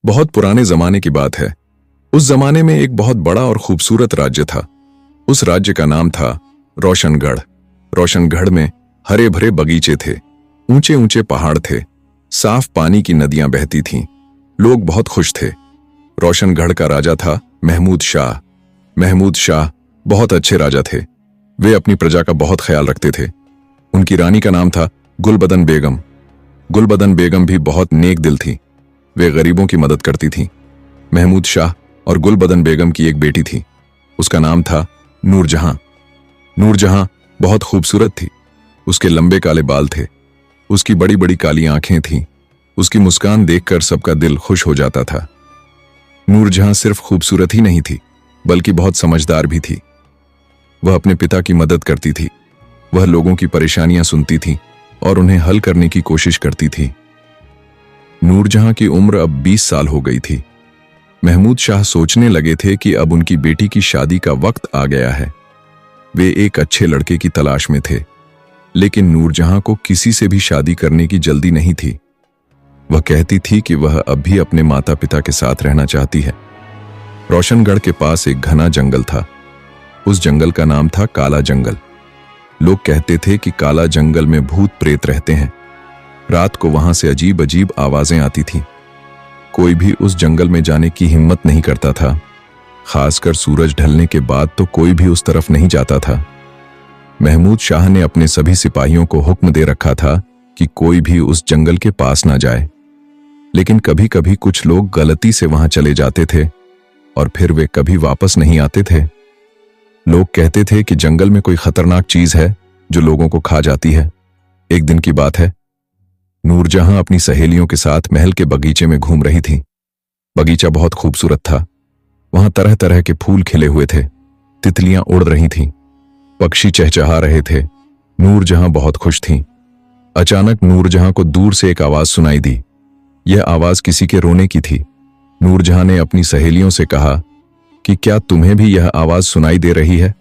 बहुत पुराने जमाने की बात है। उस जमाने में एक बहुत बड़ा और खूबसूरत राज्य था। उस राज्य का नाम था रोशनगढ़। रोशनगढ़ में हरे भरे बगीचे थे, ऊंचे ऊंचे पहाड़ थे, साफ पानी की नदियां बहती थीं। लोग बहुत खुश थे। रोशनगढ़ का राजा था महमूद शाह। महमूद शाह बहुत अच्छे राजा थे। वे अपनी प्रजा का बहुत ख्याल रखते थे। उनकी रानी का नाम था गुलबदन बेगम। गुलबदन बेगम भी बहुत नेक दिल थी। वे गरीबों की मदद करती थीं। महमूद शाह और गुलबदन बेगम की एक बेटी थी। उसका नाम था नूरजहां। नूरजहां बहुत खूबसूरत थी। उसके लंबे काले बाल थे। उसकी बड़ी बड़ी काली आंखें थीं। उसकी मुस्कान देखकर सबका दिल खुश हो जाता था। नूरजहां सिर्फ खूबसूरत ही नहीं थी, बल्कि बहुत समझदार भी थी। वह अपने पिता की मदद करती थी। वह लोगों की परेशानियां सुनती थी और उन्हें हल करने की कोशिश करती थी। नूरजहां की उम्र अब 20 साल हो गई थी। महमूद शाह सोचने लगे थे कि अब उनकी बेटी की शादी का वक्त आ गया है। वे एक अच्छे लड़के की तलाश में थे, लेकिन नूरजहां को किसी से भी शादी करने की जल्दी नहीं थी। वह कहती थी कि वह अब भी अपने माता पिता के साथ रहना चाहती है। रोशनगढ़ के पास एक घना जंगल था। उस जंगल का नाम था काला जंगल। लोग कहते थे कि काला जंगल में भूत प्रेत रहते हैं। रात को वहां से अजीब अजीब आवाजें आती थीं। कोई भी उस जंगल में जाने की हिम्मत नहीं करता था। खासकर सूरज ढलने के बाद तो कोई भी उस तरफ नहीं जाता था। महमूद शाह ने अपने सभी सिपाहियों को हुक्म दे रखा था कि कोई भी उस जंगल के पास ना जाए। लेकिन कभी कभी कुछ लोग गलती से वहां चले जाते थे और फिर वे कभी वापस नहीं आते थे। लोग कहते थे कि जंगल में कोई खतरनाक चीज है जो लोगों को खा जाती है। एक दिन की बात है, नूरजहां अपनी सहेलियों के साथ महल के बगीचे में घूम रही थी। बगीचा बहुत खूबसूरत था। वहां तरह तरह के फूल खिले हुए थे। तितलियां उड़ रही थीं। पक्षी चहचहा रहे थे। नूरजहां बहुत खुश थीं। अचानक नूरजहां को दूर से एक आवाज सुनाई दी। यह आवाज किसी के रोने की थी। नूरजहां ने अपनी सहेलियों से कहा कि क्या तुम्हें भी यह आवाज सुनाई दे रही है?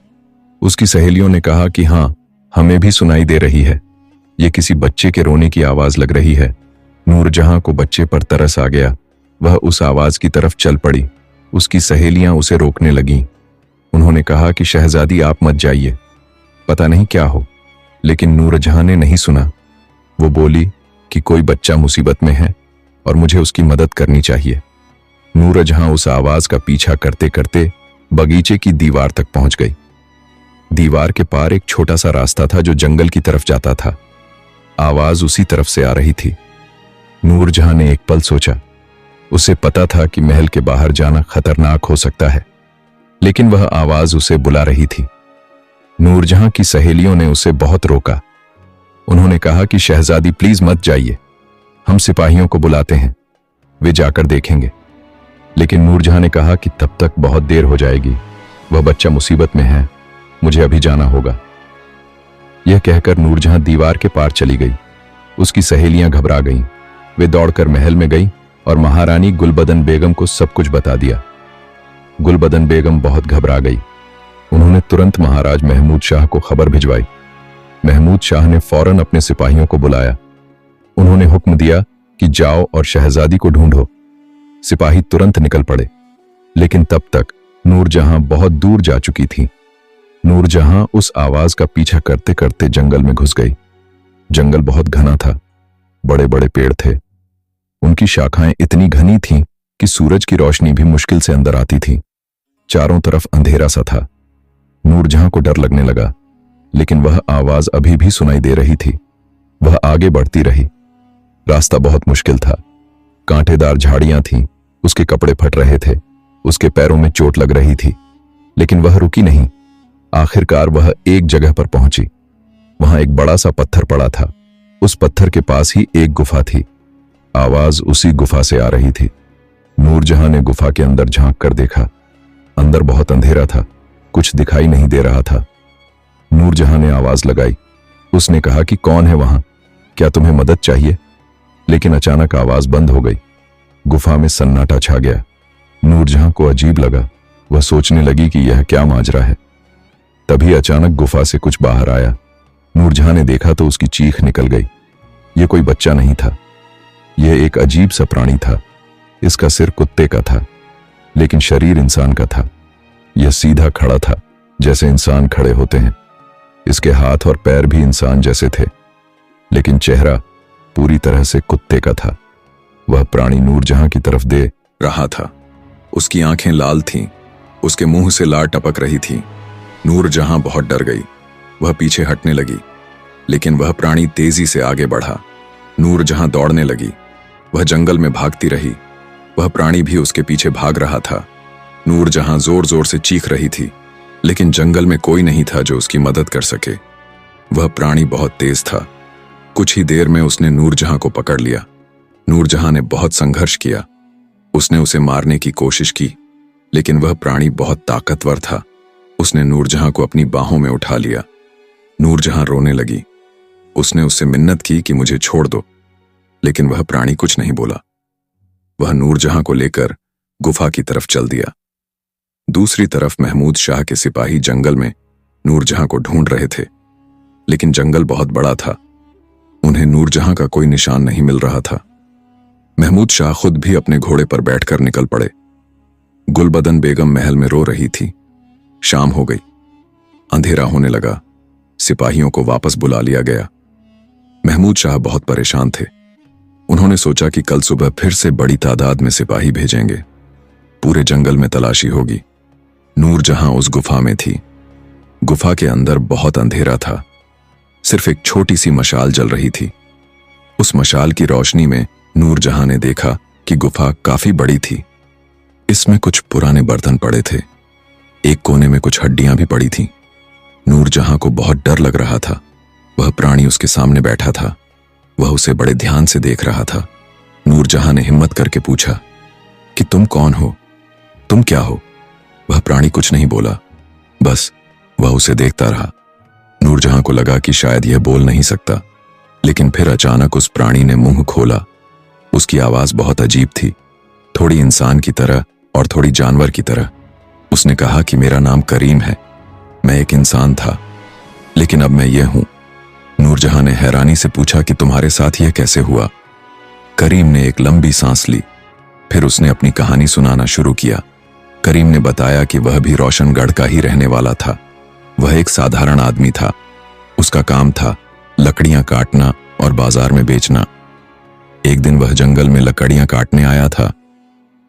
उसकी सहेलियों ने कहा कि हां, हमें भी सुनाई दे रही है। ये किसी बच्चे के रोने की आवाज लग रही है। नूरजहां को बच्चे पर तरस आ गया। वह उस आवाज की तरफ चल पड़ी। उसकी सहेलियां उसे रोकने लगीं। उन्होंने कहा कि शहजादी, आप मत जाइए, पता नहीं क्या हो। लेकिन नूरजहां ने नहीं सुना। वो बोली कि कोई बच्चा मुसीबत में है और मुझे उसकी मदद करनी चाहिए। नूरजहां उस आवाज का पीछा करते करते बगीचे की दीवार तक पहुंच गई। दीवार के पार एक छोटा सा रास्ता था जो जंगल की तरफ जाता था। आवाज उसी तरफ से आ रही थी। नूरजहां ने एक पल सोचा। उसे पता था कि महल के बाहर जाना खतरनाक हो सकता है, लेकिन वह आवाज उसे बुला रही थी। नूरजहां की सहेलियों ने उसे बहुत रोका। उन्होंने कहा कि शहजादी, प्लीज मत जाइए, हम सिपाहियों को बुलाते हैं, वे जाकर देखेंगे। लेकिन नूरजहां ने कहा कि तब तक बहुत देर हो जाएगी, वह बच्चा मुसीबत में है, मुझे अभी जाना होगा। यह कहकर नूरजहां दीवार के पार चली गई। उसकी सहेलियां घबरा गईं। वे दौड़कर महल में गईं और महारानी गुलबदन बेगम को सब कुछ बता दिया। गुलबदन बेगम बहुत घबरा गई। उन्होंने तुरंत महाराज महमूद शाह को खबर भिजवाई। महमूद शाह ने फौरन अपने सिपाहियों को बुलाया। उन्होंने हुक्म दिया कि जाओ और शहजादी को ढूंढो। सिपाही तुरंत निकल पड़े, लेकिन तब तक नूरजहां बहुत दूर जा चुकी थी। नूरजहां उस आवाज का पीछा करते करते जंगल में घुस गई। जंगल बहुत घना था। बड़े बड़े पेड़ थे। उनकी शाखाएं इतनी घनी थीं कि सूरज की रोशनी भी मुश्किल से अंदर आती थी। चारों तरफ अंधेरा सा था। नूरजहां को डर लगने लगा, लेकिन वह आवाज अभी भी सुनाई दे रही थी। वह आगे बढ़ती रही। रास्ता बहुत मुश्किल था। कांटेदार झाड़ियां थीं। उसके कपड़े फट रहे थे। उसके पैरों में चोट लग रही थी, लेकिन वह रुकी नहीं। आखिरकार वह एक जगह पर पहुंची। वहां एक बड़ा सा पत्थर पड़ा था। उस पत्थर के पास ही एक गुफा थी। आवाज उसी गुफा से आ रही थी। नूरजहां ने गुफा के अंदर झांक कर देखा। अंदर बहुत अंधेरा था, कुछ दिखाई नहीं दे रहा था। नूरजहां ने आवाज लगाई। उसने कहा कि कौन है वहां, क्या तुम्हें मदद चाहिए? लेकिन अचानक आवाज बंद हो गई। गुफा में सन्नाटा छा गया। नूरजहां को अजीब लगा। वह सोचने लगी कि यह क्या माजरा है। तभी अचानक गुफा से कुछ बाहर आया। नूरजहां ने देखा तो उसकी चीख निकल गई। यह कोई बच्चा नहीं था, यह एक अजीब सा प्राणी था। इसका सिर कुत्ते का था, लेकिन शरीर इंसान का था। यह सीधा खड़ा था, जैसे इंसान खड़े होते हैं। इसके हाथ और पैर भी इंसान जैसे थे, लेकिन चेहरा पूरी तरह से कुत्ते का था। वह प्राणी नूरजहां की तरफ दे रहा था। उसकी आंखें लाल थीं, उसके मुंह से लार टपक रही थी। नूरजहां बहुत डर गई। वह पीछे हटने लगी, लेकिन वह प्राणी तेजी से आगे बढ़ा। नूरजहां दौड़ने लगी। वह जंगल में भागती रही। वह प्राणी भी उसके पीछे भाग रहा था। नूरजहां जोर जोर से चीख रही थी, लेकिन जंगल में कोई नहीं था जो उसकी मदद कर सके। वह प्राणी बहुत तेज था। कुछ ही देर में उसने नूरजहां को पकड़ लिया। नूरजहां ने बहुत संघर्ष किया। उसने उसे मारने की कोशिश की, लेकिन वह प्राणी बहुत ताकतवर था। उसने नूरजहां को अपनी बाहों में उठा लिया। नूरजहां रोने लगी। उसने उससे मिन्नत की कि मुझे छोड़ दो, लेकिन वह प्राणी कुछ नहीं बोला। वह नूरजहां को लेकर गुफा की तरफ चल दिया। दूसरी तरफ महमूद शाह के सिपाही जंगल में नूरजहां को ढूंढ रहे थे, लेकिन जंगल बहुत बड़ा था। उन्हें नूरजहां का कोई निशान नहीं मिल रहा था। महमूद शाह खुद भी अपने घोड़े पर बैठकर निकल पड़े। गुलबदन बेगम महल में रो रही थी। शाम हो गई, अंधेरा होने लगा। सिपाहियों को वापस बुला लिया गया। महमूद शाह बहुत परेशान थे। उन्होंने सोचा कि कल सुबह फिर से बड़ी तादाद में सिपाही भेजेंगे। पूरे जंगल में तलाशी होगी। नूरजहां उस गुफा में थी। गुफा के अंदर बहुत अंधेरा था। सिर्फ एक छोटी सी मशाल जल रही थी। उस मशाल की रोशनी में नूरजहां ने देखा कि गुफा काफी बड़ी थी। इसमें कुछ पुराने बर्तन पड़े थे। एक कोने में कुछ हड्डियां भी पड़ी थीं। नूरजहां को बहुत डर लग रहा था। वह प्राणी उसके सामने बैठा था। वह उसे बड़े ध्यान से देख रहा था। नूरजहां ने हिम्मत करके पूछा कि तुम कौन हो? तुम क्या हो? वह प्राणी कुछ नहीं बोला, बस वह उसे देखता रहा। नूरजहां को लगा कि शायद यह बोल नहीं सकता, लेकिन फिर अचानक उस प्राणी ने मुंह खोला। उसकी आवाज बहुत अजीब थी, थोड़ी इंसान की तरह और थोड़ी जानवर की तरह। उसने कहा कि मेरा नाम करीम है। मैं एक इंसान था, लेकिन अब मैं यह हूं। नूरजहां ने हैरानी से पूछा कि तुम्हारे साथ यह कैसे हुआ? करीम ने एक लंबी सांस ली। फिर उसने अपनी कहानी सुनाना शुरू किया। करीम ने बताया कि वह भी रोशनगढ़ का ही रहने वाला था। वह एक साधारण आदमी था। उसका काम था लकड़ियां काटना और बाजार में बेचना। एक दिन वह जंगल में लकड़ियां काटने आया था।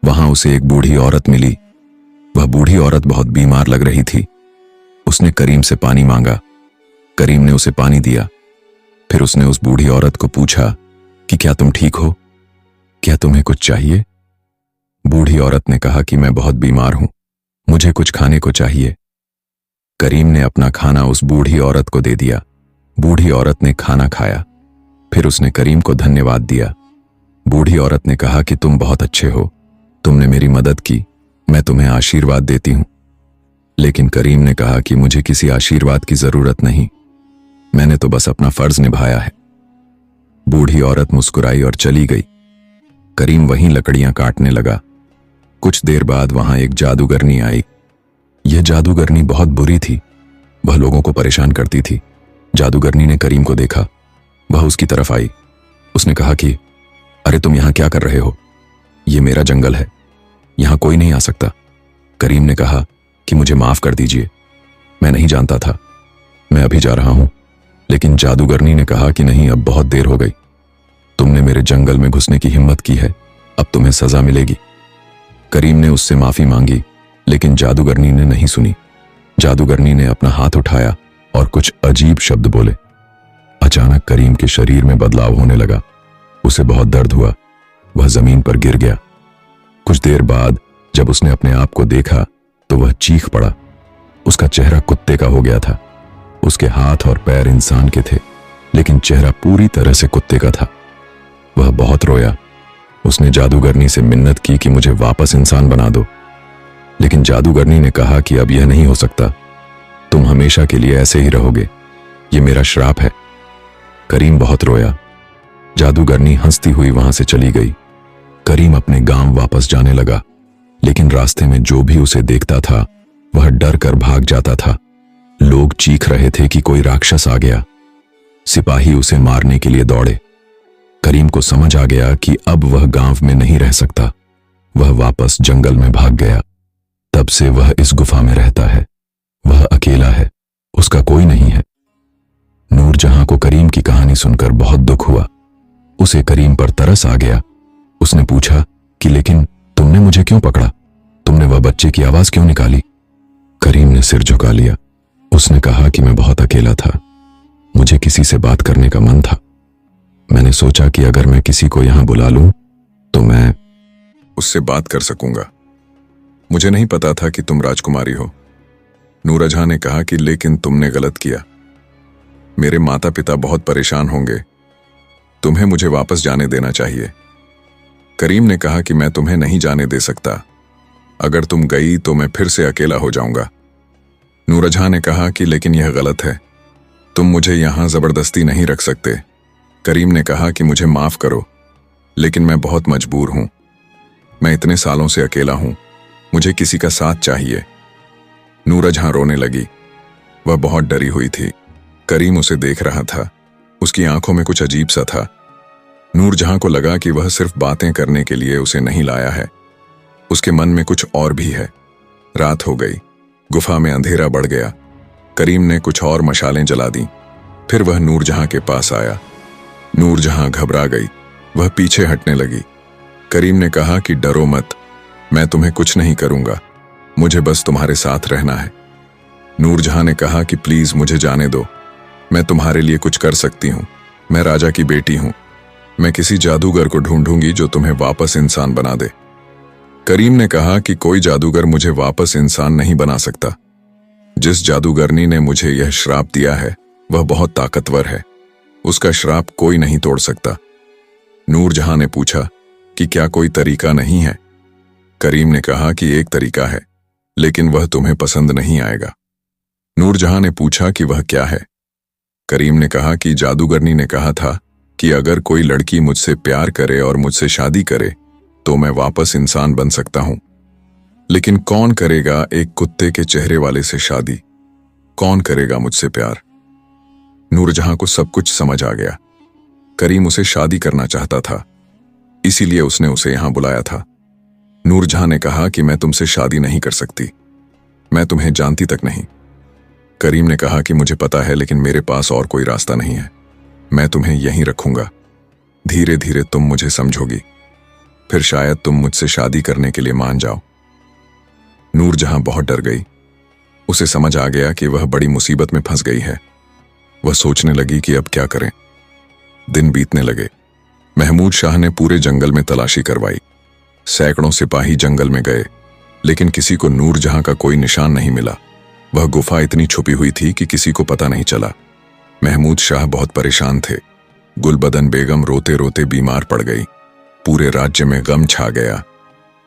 वहां उसे एक बूढ़ी औरत मिली। वह बूढ़ी औरत बहुत बीमार लग रही थी। उसने करीम से पानी मांगा। करीम ने उसे पानी दिया। फिर उसने उस बूढ़ी औरत को पूछा कि क्या तुम ठीक हो? क्या तुम्हें कुछ चाहिए? बूढ़ी औरत ने कहा कि मैं बहुत बीमार हूं, मुझे कुछ खाने को चाहिए। करीम ने अपना खाना उस बूढ़ी औरत को दे दिया। बूढ़ी औरत ने खाना खाया। फिर उसने करीम को धन्यवाद दिया। बूढ़ी औरत ने कहा कि तुम बहुत अच्छे हो, तुमने मेरी मदद की, मैं तुम्हें आशीर्वाद देती हूं। लेकिन करीम ने कहा कि मुझे किसी आशीर्वाद की जरूरत नहीं, मैंने तो बस अपना फर्ज निभाया है। बूढ़ी औरत मुस्कुराई और चली गई। करीम वहीं लकड़ियां काटने लगा। कुछ देर बाद वहां एक जादूगरनी आई। यह जादूगरनी बहुत बुरी थी। वह लोगों को परेशान करती थी। जादूगरनी ने करीम को देखा। वह उसकी तरफ आई। उसने कहा कि अरे तुम यहां क्या कर रहे हो? यह मेरा जंगल है, यहां कोई नहीं आ सकता। करीम ने कहा कि मुझे माफ कर दीजिए, मैं नहीं जानता था, मैं अभी जा रहा हूं। लेकिन जादूगरनी ने कहा कि नहीं, अब बहुत देर हो गई। तुमने मेरे जंगल में घुसने की हिम्मत की है, अब तुम्हें सजा मिलेगी। करीम ने उससे माफी मांगी, लेकिन जादूगरनी ने नहीं सुनी। जादूगरनी ने अपना हाथ उठाया और कुछ अजीब शब्द बोले। अचानक करीम के शरीर में बदलाव होने लगा। उसे बहुत दर्द हुआ। वह जमीन पर गिर गया। कुछ देर बाद जब उसने अपने आप को देखा तो वह चीख पड़ा। उसका चेहरा कुत्ते का हो गया था। उसके हाथ और पैर इंसान के थे, लेकिन चेहरा पूरी तरह से कुत्ते का था। वह बहुत रोया। उसने जादूगरनी से मिन्नत की कि मुझे वापस इंसान बना दो, लेकिन जादूगरनी ने कहा कि अब यह नहीं हो सकता, तुम हमेशा के लिए ऐसे ही रहोगे, ये मेरा श्राप है। करीम बहुत रोया। जादूगरनी हंसती हुई वहां से चली गई। करीम अपने गांव वापस जाने लगा, लेकिन रास्ते में जो भी उसे देखता था वह डर कर भाग जाता था। लोग चीख रहे थे कि कोई राक्षस आ गया। सिपाही उसे मारने के लिए दौड़े। करीम को समझ आ गया कि अब वह गांव में नहीं रह सकता। वह वापस जंगल में भाग गया। तब से वह इस गुफा में रहता है। वह अकेला है, उसका कोई नहीं है। नूरजहां को करीम की कहानी सुनकर बहुत दुख हुआ। उसे करीम पर तरस आ गया। उसने पूछा कि लेकिन तुमने मुझे क्यों पकड़ा? तुमने वह बच्चे की आवाज क्यों निकाली? करीम ने सिर झुका लिया। उसने कहा कि मैं बहुत अकेला था, मुझे किसी से बात करने का मन था। मैंने सोचा कि अगर मैं किसी को यहां बुला लूं तो मैं उससे बात कर सकूंगा। मुझे नहीं पता था कि तुम राजकुमारी हो। नूरजहां ने कहा कि लेकिन तुमने गलत किया। मेरे माता पिता बहुत परेशान होंगे। तुम्हें मुझे वापस जाने देना चाहिए। करीम ने कहा कि मैं तुम्हें नहीं जाने दे सकता। अगर तुम गई तो मैं फिर से अकेला हो जाऊंगा। नूरजहां ने कहा कि लेकिन यह गलत है, तुम मुझे यहां जबरदस्ती नहीं रख सकते। करीम ने कहा कि मुझे माफ करो, लेकिन मैं बहुत मजबूर हूं। मैं इतने सालों से अकेला हूं, मुझे किसी का साथ चाहिए। नूरजहां रोने लगी। वह बहुत डरी हुई थी। करीम उसे देख रहा था। उसकी आंखों में कुछ अजीब सा था। नूरजहां को लगा कि वह सिर्फ बातें करने के लिए उसे नहीं लाया है, उसके मन में कुछ और भी है। रात हो गई, गुफा में अंधेरा बढ़ गया। करीम ने कुछ और मशालें जला दी। फिर वह नूरजहां के पास आया। नूरजहां घबरा गई, वह पीछे हटने लगी। करीम ने कहा कि डरो मत, मैं तुम्हें कुछ नहीं करूंगा, मुझे बस तुम्हारे साथ रहना है। नूरजहां ने कहा कि प्लीज मुझे जाने दो, मैं तुम्हारे लिए कुछ कर सकती हूं। मैं राजा की बेटी हूं, मैं किसी जादूगर को ढूंढूंगी जो तुम्हें वापस इंसान बना दे। करीम ने कहा कि कोई जादूगर मुझे वापस इंसान नहीं बना सकता। जिस जादूगरनी ने मुझे यह श्राप दिया है वह बहुत ताकतवर है, उसका श्राप कोई नहीं तोड़ सकता। नूरजहां ने पूछा कि क्या कोई तरीका नहीं है? करीम ने कहा कि एक तरीका है, लेकिन वह तुम्हें पसंद नहीं आएगा। नूरजहां ने पूछा कि वह क्या है? करीम ने कहा कि जादूगरनी ने कहा था कि अगर कोई लड़की मुझसे प्यार करे और मुझसे शादी करे तो मैं वापस इंसान बन सकता हूं। लेकिन कौन करेगा एक कुत्ते के चेहरे वाले से शादी? कौन करेगा मुझसे प्यार? नूरजहां को सब कुछ समझ आ गया। करीम उसे शादी करना चाहता था, इसीलिए उसने उसे यहां बुलाया था। नूरजहां ने कहा कि मैं तुमसे शादी नहीं कर सकती, मैं तुम्हें जानती तक नहीं। करीम ने कहा कि मुझे पता है, लेकिन मेरे पास और कोई रास्ता नहीं है। मैं तुम्हें यहीं रखूंगा, धीरे धीरे तुम मुझे समझोगी, फिर शायद तुम मुझसे शादी करने के लिए मान जाओ। नूरजहां बहुत डर गई। उसे समझ आ गया कि वह बड़ी मुसीबत में फंस गई है। वह सोचने लगी कि अब क्या करें। दिन बीतने लगे। महमूद शाह ने पूरे जंगल में तलाशी करवाई। सैकड़ों सिपाही जंगल में गए, लेकिन किसी को नूरजहां का कोई निशान नहीं मिला। वह गुफा इतनी छुपी हुई थी कि किसी को पता नहीं चला। महमूद शाह बहुत परेशान थे। गुलबदन बेगम रोते रोते बीमार पड़ गई। पूरे राज्य में गम छा गया।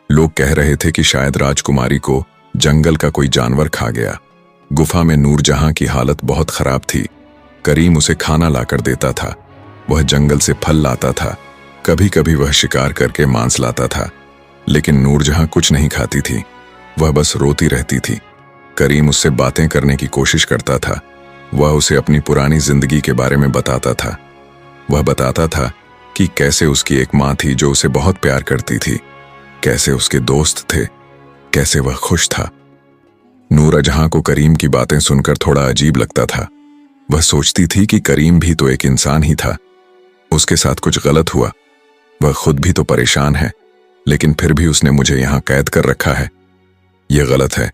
लोग कह रहे थे कि शायद राजकुमारी को जंगल का कोई जानवर खा गया। गुफा में नूरजहां की हालत बहुत खराब थी। करीम उसे खाना लाकर देता था। वह जंगल से फल लाता था। कभी कभी वह शिकार करके मांस लाता था, लेकिन नूरजहां कुछ नहीं खाती थी। वह बस रोती रहती थी। करीम उससे बातें करने की कोशिश करता था। वह उसे अपनी पुरानी जिंदगी के बारे में बताता था। वह बताता था कि कैसे उसकी एक माँ थी जो उसे बहुत प्यार करती थी, कैसे उसके दोस्त थे, कैसे वह खुश था। नूरजहां को करीम की बातें सुनकर थोड़ा अजीब लगता था। वह सोचती थी कि करीम भी तो एक इंसान ही था, उसके साथ कुछ गलत हुआ। वह खुद भी तो परेशान है, लेकिन फिर भी उसने मुझे यहां कैद कर रखा है। यह गलत है।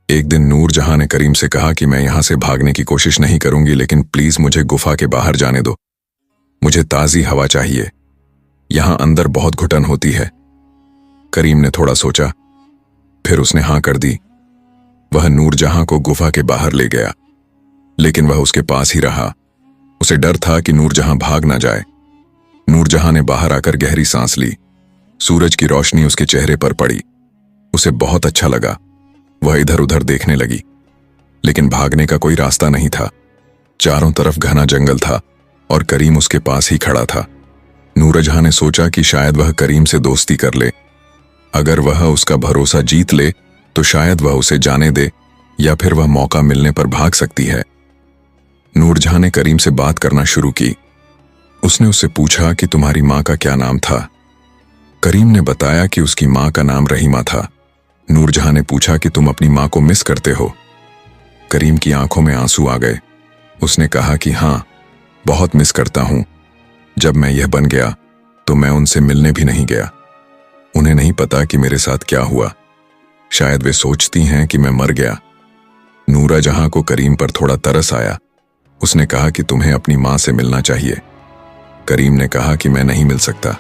एक दिन नूरजहां ने करीम से कहा कि मैं यहां से भागने की कोशिश नहीं करूंगी, लेकिन प्लीज मुझे गुफा के बाहर जाने दो। मुझे ताजी हवा चाहिए, यहां अंदर बहुत घुटन होती है। करीम ने थोड़ा सोचा, फिर उसने हां कर दी। वह नूरजहां को गुफा के बाहर ले गया, लेकिन वह उसके पास ही रहा। उसे डर था कि नूरजहां भाग ना जाए। नूरजहां ने बाहर आकर गहरी सांस ली। सूरज की रोशनी उसके चेहरे पर पड़ी। उसे बहुत अच्छा लगा। वह इधर उधर देखने लगी, लेकिन भागने का कोई रास्ता नहीं था। चारों तरफ घना जंगल था और करीम उसके पास ही खड़ा था। नूरजहां ने सोचा कि शायद वह करीम से दोस्ती कर ले। अगर वह उसका भरोसा जीत ले तो शायद वह उसे जाने दे, या फिर वह मौका मिलने पर भाग सकती है। नूरजहां ने करीम से बात करना शुरू की। उसने उससे पूछा कि तुम्हारी मां का क्या नाम था। करीम ने बताया कि उसकी माँ का नाम रहीमा था। नूरजहां ने पूछा कि तुम अपनी माँ को मिस करते हो? करीम की आंखों में आंसू आ गए। उसने कहा कि हाँ, बहुत मिस करता हूं। जब मैं यह बन गया तो मैं उनसे मिलने भी नहीं गया। उन्हें नहीं पता कि मेरे साथ क्या हुआ। शायद वे सोचती हैं कि मैं मर गया। नूरजहां को करीम पर थोड़ा तरस आया। उसने कहा कि तुम्हें अपनी माँ से मिलना चाहिए। करीम ने कहा कि मैं नहीं मिल सकता।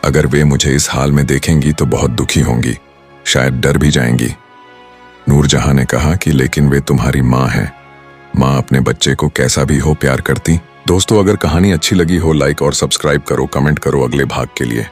अगर वे मुझे इस हाल में देखेंगी तो बहुत दुखी होंगी, शायद डर भी जाएंगी। नूरजहां ने कहा कि लेकिन वे तुम्हारी माँ हैं। माँ अपने बच्चे को कैसा भी हो प्यार करती। दोस्तों, अगर कहानी अच्छी लगी हो लाइक और सब्सक्राइब करो, कमेंट करो अगले भाग के लिए।